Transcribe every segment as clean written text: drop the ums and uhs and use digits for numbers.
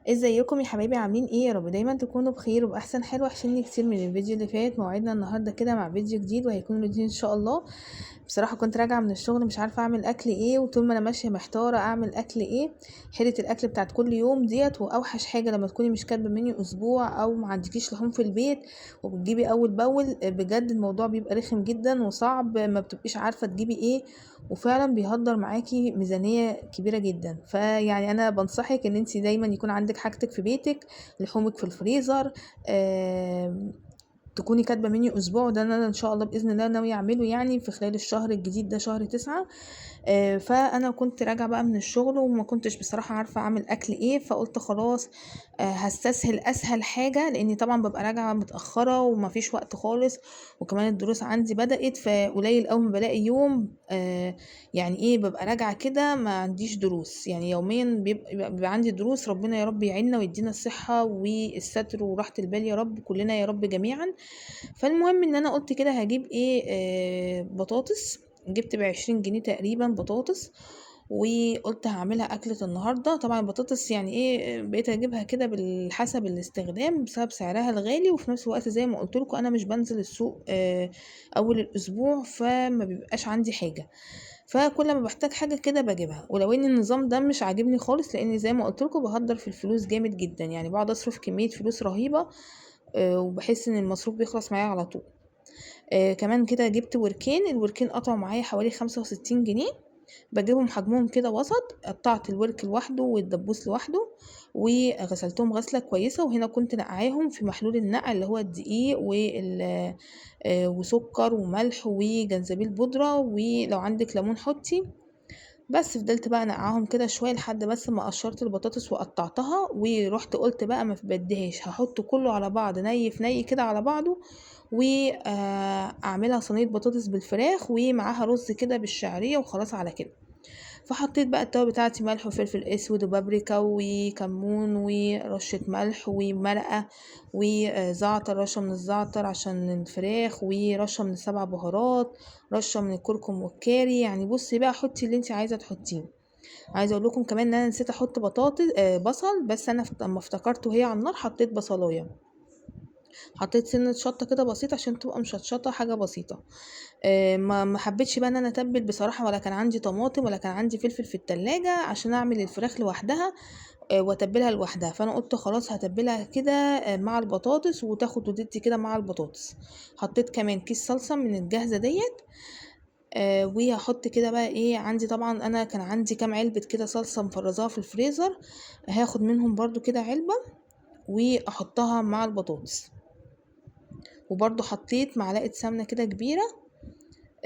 ازيكم يا حبايبي؟ عاملين ايه؟ يا رب دايما تكونوا بخير وباحسن حال. وحشني كتير من الفيديو اللي فات. موعدنا النهارده كده مع فيديو جديد وهيكون جديد ان شاء الله. بصراحه كنت راجعه من الشغل مش عارفه اعمل اكل ايه، وطول ما انا ماشيه محتاره اعمل اكل ايه. حيره الاكل بتاعت كل يوم ديت، واوحش حاجه لما تكوني مش كاتبه منيو اسبوع او ما عندكيش لحوم في البيت وبتجيبي اول باول. بجد الموضوع بيبقى رخم جدا وصعب، ما بتبقيش عارفه تجيبي ايه، وفعلا بيهدر معاكي ميزانية كبيرة جدا. فيعني انا بنصحك ان انت دايما يكون عندك حاجتك في بيتك، لحومك في الفريزر. تكوني كاتبه منيو اسبوع، وده انا ان شاء الله باذن الله ناويه اعمله يعني في خلال الشهر الجديد ده، شهر 9. فانا كنت راجعه بقى من الشغل وما كنتش بصراحه عارفه اعمل اكل ايه، فقلت خلاص هستسهل اسهل حاجه، لاني طبعا ببقى راجعه متاخره ومفيش وقت خالص، وكمان الدروس عندي بدات، فقليل قوي ما بلاقي يوم يعني ايه ببقى راجعه كده ما عنديش دروس. يعني يوميا بيبقى عندي دروس. ربنا يا رب يعيننا ويدينا الصحه والستر وراحه البال يا رب، كلنا يا رب جميعا. فالمهم ان انا قلت كده هجيب ايه، بطاطس. جبت ب20 جنيه تقريبا بطاطس، وقلت هعملها أكلة النهاردة. طبعا البطاطس يعني ايه بقيت اجيبها كده بالحسب الاستخدام بسبب سعرها الغالي، وفي نفس الوقت زي ما قلت لكم انا مش بنزل السوق اول الاسبوع، فما بيبقاش عندي حاجة. فكل ما بحتاج حاجة كده بجيبها، ولو ان النظام ده مش عاجبني خالص، لان زي ما قلت لكم بهدر في الفلوس جامد جدا، يعني بقعد اصرف كمية فلوس رهيبة. وبحس ان المصروف بيخلص معايا على طول. كمان كده جبت وركين، الوركين قطعوا معايا حوالي 65 جنيه. بجيبهم حجمهم كده وسط، قطعت الورك لوحده والدبوس لوحده وغسلتهم غسلة كويسة. وهنا كنت نقعاهم في محلول النقع اللي هو الدقيق وسكر وملح وجنزبيل بودرة، ولو عندك ليمون حطي. بس فضلت بقى نقعهم كده شويه لحد بس ما قشرت البطاطس وقطعتها، ورحت قلت بقى ما بديهاش، هحط كله على بعض ني في ني كده على بعضه، واعملها صينيه بطاطس بالفراخ ومعاها رز كده بالشعريه، وخلاص على كده. فحطيت بقى التوابل بتاعتي، ملح وفلفل اسود وبابريكا وكمون ورشة ملح ومرقة وزعتر، رشة من الزعتر عشان الفراخ، ورشة من السبع بهارات، رشة من الكركم والكاري. يعني بصي بقى حطي اللي انت عايزة تحطيه. عايزه اقول لكم كمان ان انا نسيت احط بطاطس بصل، بس انا لما افتكرت وهي على النار حطيت بصلايه. حطيت سنه شطه كده بسيطه عشان تبقى مشطشطه، حاجه بسيطه. ما حبيتش بقى ان انا اتبل بصراحه، ولا كان عندي طماطم ولا كان عندي فلفل في التلاجة عشان اعمل الفراخ لوحدها واتبلها لوحدها. فانا قلت خلاص هتبلها كده مع البطاطس، وتاخد وديتي كده مع البطاطس. حطيت كمان كيس صلصه من الجاهزه ديت. وهحط كده بقى ايه، عندي طبعا انا كان عندي كام علبه كده صلصه مفرزاها في الفريزر، هاخد منهم برضو كده علبه واحطها مع البطاطس. وبرضو حطيت معلقه سمنه كده كبيره.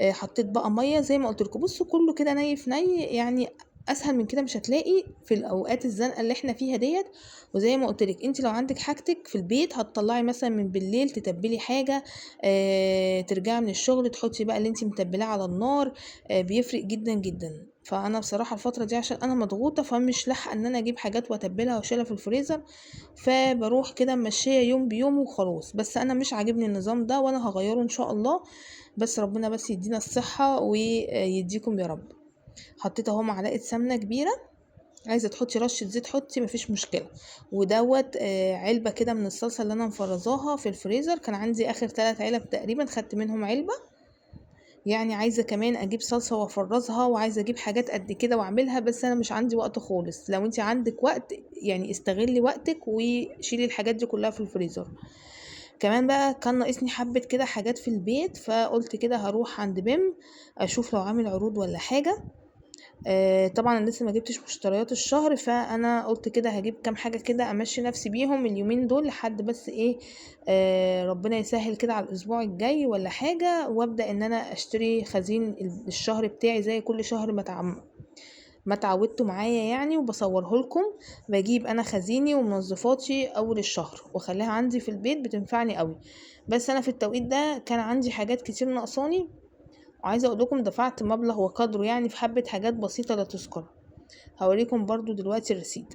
حطيت بقى ميه زي ما قلت لكم، بصوا كله كده ني في ني يعني. اسهل من كده مش هتلاقي في الاوقات الزنقه اللي احنا فيها ديت. وزي ما قلت لك انت لو عندك حاجتك في البيت هتطلعي مثلا من بالليل تتبلي حاجه، ترجعي من الشغل تحطي بقى اللي انت متبلاه على النار. بيفرق جدا جدا. فانا بصراحه الفتره دي عشان انا مضغوطه فمش لاحقه ان انا اجيب حاجات واتبلها واشيلها في الفريزر، فبروح كده ماشيه يوم بيوم وخلاص. بس انا مش عاجبني النظام ده وانا هغيره ان شاء الله. بس ربنا بس يدينا الصحة ويديكم يا رب. حطيت اهو معلقة سمنة كبيرة. عايزة تحطي رشة زيت حطي، مفيش مشكلة. ودوت علبة كده من الصلصة اللي انا مفرزاها في الفريزر، كان عندي اخر 3 علب تقريبا، خدت منهم علبة. يعني عايزة كمان اجيب صلصة وافرزها، وعايزة اجيب حاجات قد كده واعملها، بس انا مش عندي وقت خالص. لو انت عندك وقت يعني استغلي وقتك وشيلي الحاجات دي كلها في الفريزر. كمان بقى كان ناقصني حبة كده حاجات في البيت، فقلت كده هروح عند بيم اشوف لو عامل عروض ولا حاجة. طبعا أنا لسه ما جبتش مشتريات الشهر، فانا قلت كده هجيب كام حاجة كده امشي نفسي بيهم اليومين دول لحد بس ايه، ربنا يسهل كده على الاسبوع الجاي ولا حاجة، وابدأ ان انا اشتري خزين الشهر بتاعي زي كل شهر ما اتعودتوا معايا يعني، وبصوره لكم. بجيب انا خزيني ومنظفاتي اول الشهر واخليها عندي في البيت، بتنفعني قوي. بس انا في التوقيت ده كان عندي حاجات كتير ناقصاني، وعايزه اقول لكم دفعت مبلغ وقدره يعني في حبه حاجات بسيطه لا تذكر. هوريكم برضو دلوقتي الرصيد.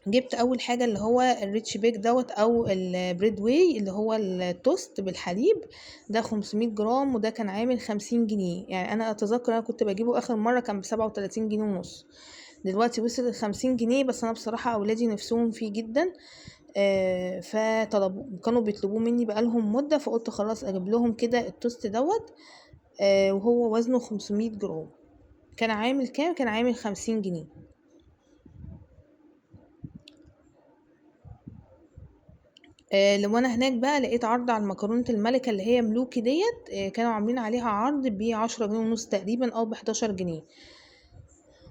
جبت اول حاجه اللي هو الريتش بيك دوت او البريد واي اللي هو التوست بالحليب. ده 500 جرام، وده كان عامل 50 جنيه. يعني انا اتذكر انا كنت بجيبه اخر مره كان ب37 جنيه ونص. دلوقتي وصل ل50 جنيه، بس انا بصراحة اولادي نفسهم فيه جدا. فطلبوا، كانوا بيطلبوه مني بقالهم مدة، فقلت خلاص اجيب لهم كده التوست دوت. وهو وزنه 500 جرام. كان عامل كام؟ كان عامل 50 جنيه. لو انا هناك بقى لقيت عرض على مكرونة الملكة اللي هي ملوكي ديت. كانوا عاملين عليها عرض ب10 جنيه ونص تقريبا او ب11 جنيه.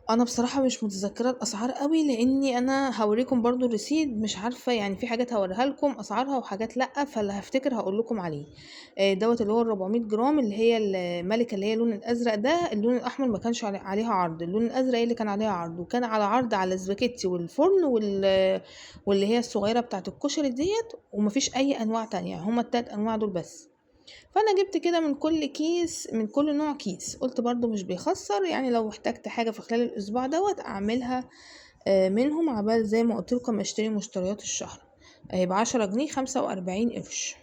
انا بصراحة مش متذكرة الاسعار قوي، لاني انا هوريكم برضو الريسيد، مش عارفة يعني، في حاجات هوريها لكم اسعارها وحاجات لا، فاللي هفتكر هقول لكم عليه. دوت اللي هو 400 جرام، اللي هي الملكة اللي هي اللون الازرق ده. اللون الاحمر ما كانش عليها عرض، اللون الازرق هي اللي كان عليها عرض، وكان على عرض على السباكيتي والفرن واللي هي الصغيرة بتاعت الكشري ديت، ومفيش اي انواع تانية، هما التلات انواع دول بس. فانا جبت كده من كل كيس، من كل نوع كيس، قلت برضو مش بيخسر يعني، لو احتجت حاجة في خلال الاسبوع دوت اعملها منهم، عبال زي ما قلت لكم اشتري مشتريات الشهر. ب10 جنيه 45 قرش.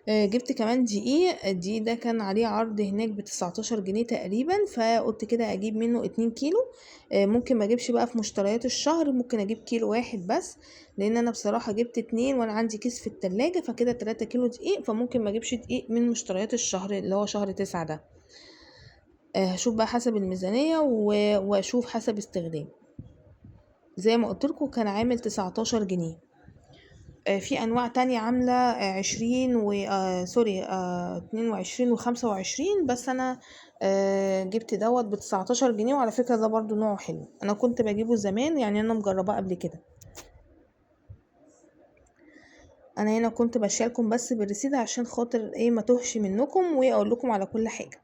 جبت كمان دقيق. الدقيق ده كان عليه عرض هناك ب19 جنيه تقريبا، فقلت كده اجيب منه 2 كيلو. ممكن ما اجيبش بقى في مشتريات الشهر، ممكن اجيب كيلو واحد بس، لان انا بصراحة جبت 2 وانا عندي كيس في التلاجة، فكده 3 كيلو دقيق، فممكن ما اجيبش دقيق من مشتريات الشهر اللي هو شهر 9 ده. هشوف بقى حسب الميزانية واشوف حسب استخدام. زي ما قلت لكم كان عامل 19 جنيه. في انواع تانية عاملة 20 و سوري 22 و25، بس انا جبت دوت ب19 جنيه. وعلى فكرة ده برضو نوعه حلو، انا كنت بجيبه زمان يعني، انا مجرباه قبل كده. انا هنا كنت بشيلكم بس بالرصيد عشان خاطر ايه ما توهش منكم، واقول لكم على كل حاجة.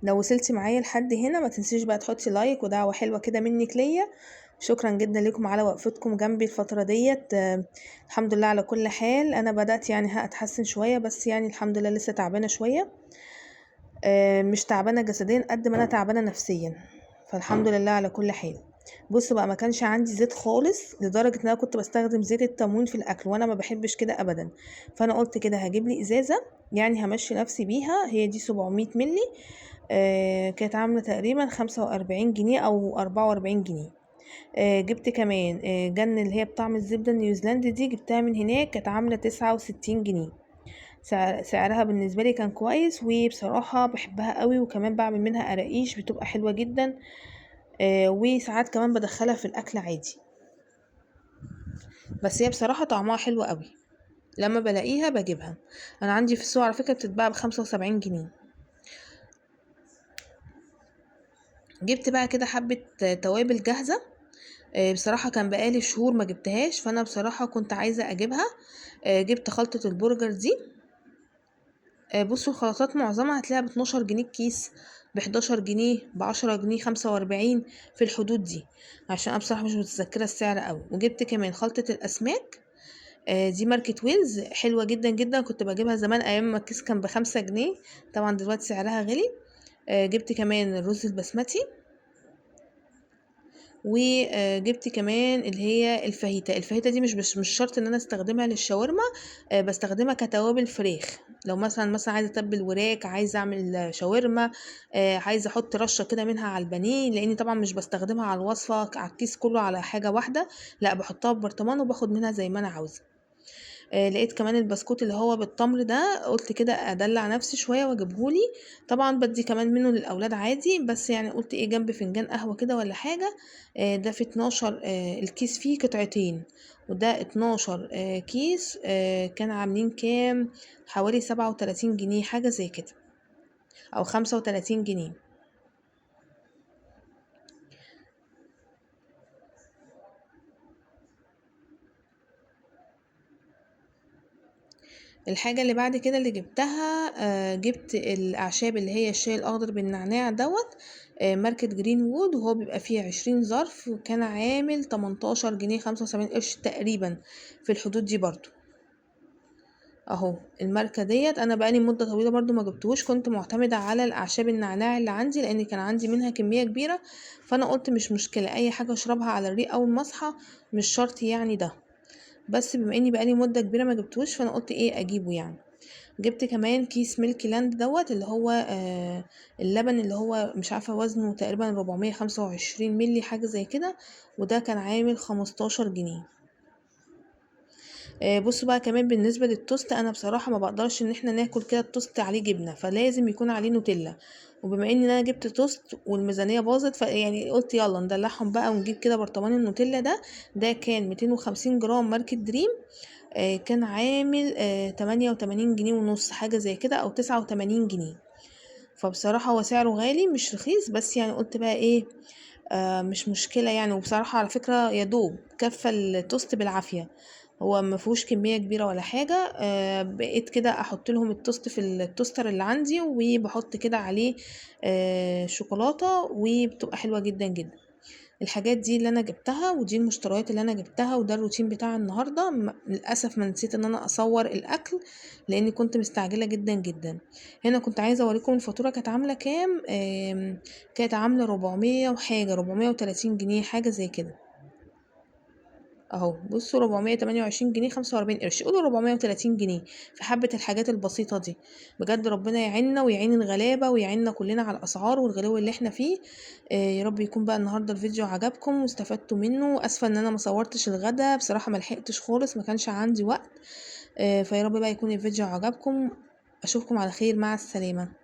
لو وصلتي معايا لحد هنا ما تنسيش بقى تحطي لايك ودعوة حلوة كده منك ليا. شكرا جدا لكم على وقفتكم جنبي الفترة ديت. الحمد لله على كل حال. انا بدأت يعني اتحسن شوية، بس يعني الحمد لله لسه تعبانة شوية. مش تعبانة جسديا قد ما انا تعبانة نفسيا، فالحمد لله على كل حال. بصوا بقى، ما كانش عندي زيت خالص، لدرجة ان انا كنت بستخدم زيت التموين في الاكل، وانا ما بحبش كده ابدا. فانا قلت كده هجيب لي ازازة يعني همشي نفسي بيها، هي دي 700 ملي. كانت عاملة تقريبا 45 جنيه او 44 جنيه. جبت كمان جن اللي هي بطعم الزبدة النيوزيلندي دي، جبتها من هناك، كانت عاملة 69 جنيه. سعرها بالنسبة لي كان كويس، وبصراحة بحبها قوي، وكمان بعمل منها قراقيش بتبقى حلوة جدا. وساعات كمان بدخلها في الاكل عادي، بس هي بصراحة طعمها حلو قوي. لما بلاقيها بجيبها. انا عندي في السوق على فكرة بتتباع ب75 جنيه. جبت بقى كده حبة توابل جاهزة. بصراحة كان بقالي شهور ما جبتهاش، فانا بصراحة كنت عايزة اجيبها. جبت خلطة البرجر دي. بصوا الخلطات معظمها هتلاقيها ب12 جنيه الكيس، ب11 جنيه، ب10 جنيه، 45 في الحدود دي، عشان انا بصراحة مش متذكرة السعر قوي. وجبت كمان خلطة الاسماك. دي ماركة ويلز، حلوة جدا جدا، كنت بجيبها زمان ايام ما الكيس كان ب5 جنيه. طبعا دلوقتي سعرها غلي. جبت كمان الرز البسمتي. وجبت كمان اللي هي الفاهيتا دي مش شرط ان انا استخدمها للشاورما. بستخدمها كتوابل فراخ، لو مثلا عايزه اتبل وراك، عايزه اعمل شاورما. عايزه احط رشه كده منها على البانيه، لاني طبعا مش بستخدمها على الوصفه على الكيس كله على حاجه واحده، لا بحطها في برطمان وباخد منها زي ما انا عاوزه. لقيت كمان البسكوت اللي هو بالتمر ده، قلت كده ادلع نفسي شويه واجيبهولي. طبعا بدي كمان منه للاولاد عادي، بس يعني قلت ايه جنب فنجان قهوه كده ولا حاجه. ده في 12 الكيس فيه قطعتين، وده 12 كيس. كان عاملين كام؟ حوالي 37 جنيه حاجه زي كده، او 35 جنيه. الحاجة اللي بعد كده اللي جبتها، جبت الأعشاب اللي هي الشاي الأخضر بالنعناع دوت. ماركة جرين وود، وهو بيبقى فيه 20 ظرف، وكان عامل 18 جنيه 75 قرش تقريبا، في الحدود دي برضو. اهو الماركة ديت، انا بقالي مدة طويلة برضو ما جبتهوش، كنت معتمدة على الأعشاب النعناع اللي عندي، لأن كان عندي منها كمية كبيرة. فأنا قلت مش مشكلة أي حاجة أشربها على الريق أول ما أصحى، مش شرط يعني ده. بس بما اني بقالي مدة كبيرة ما جبتوش، فانا قلت ايه اجيبه يعني. جبت كمان كيس ميلك لاند دوت اللي هو اللبن اللي هو مش عارفة وزنه تقريبا 425 ملي حاجة زي كده، وده كان عامل 15 جنيه. بصوا بقى كمان بالنسبة للتوست، انا بصراحة ما بقدرش ان احنا ناكل كده التوست عليه جبنة، فلازم يكون عليه نوتيلا. وبما ان انا جبت توست والميزانية باظت، فيعني قلت يلا ندلعهم بقى ونجيب كده برطمان النوتيلا ده كان 250 جرام ماركة دريم. كان عامل 88 جنيه ونص حاجة زي كده او 89 جنيه. فبصراحة هو سعره غالي مش رخيص، بس يعني قلت بقى ايه، مش مشكلة يعني. وبصراحة على فكرة يا دوب كفى التوست بالعافية، هو ما فيهوش كمية كبيرة ولا حاجة. بقيت كده احط لهم التوست في التوستر اللي عندي، وبحط كده عليه شوكولاتة، وبتبقى حلوة جدا جدا. الحاجات دي اللي انا جبتها، ودي المشتريات اللي انا جبتها، وده الروتين بتاع النهارده. للاسف ما نسيت ان انا اصور الاكل، لاني كنت مستعجله جدا جدا. هنا كنت عايزه اوريكم الفاتوره كانت عامله كام. كانت عامله 400 وحاجه، 430 جنيه حاجه زي كده. اهو بصوا 428 جنيه 45 قرش، قولوا 430 جنيه في حبة الحاجات البسيطة دي. بجد ربنا يعيننا ويعين الغلابة ويعيننا كلنا على الأسعار والغلو اللي احنا فيه. يا رب يكون بقى النهاردة الفيديو عجبكم واستفدتوا منه. اسفة ان انا ما صورتش الغدا بصراحة، ما لحقتش خالص، ما كانش عندي وقت. فيا رب بقى يكون الفيديو عجبكم. اشوفكم على خير، مع السلامة.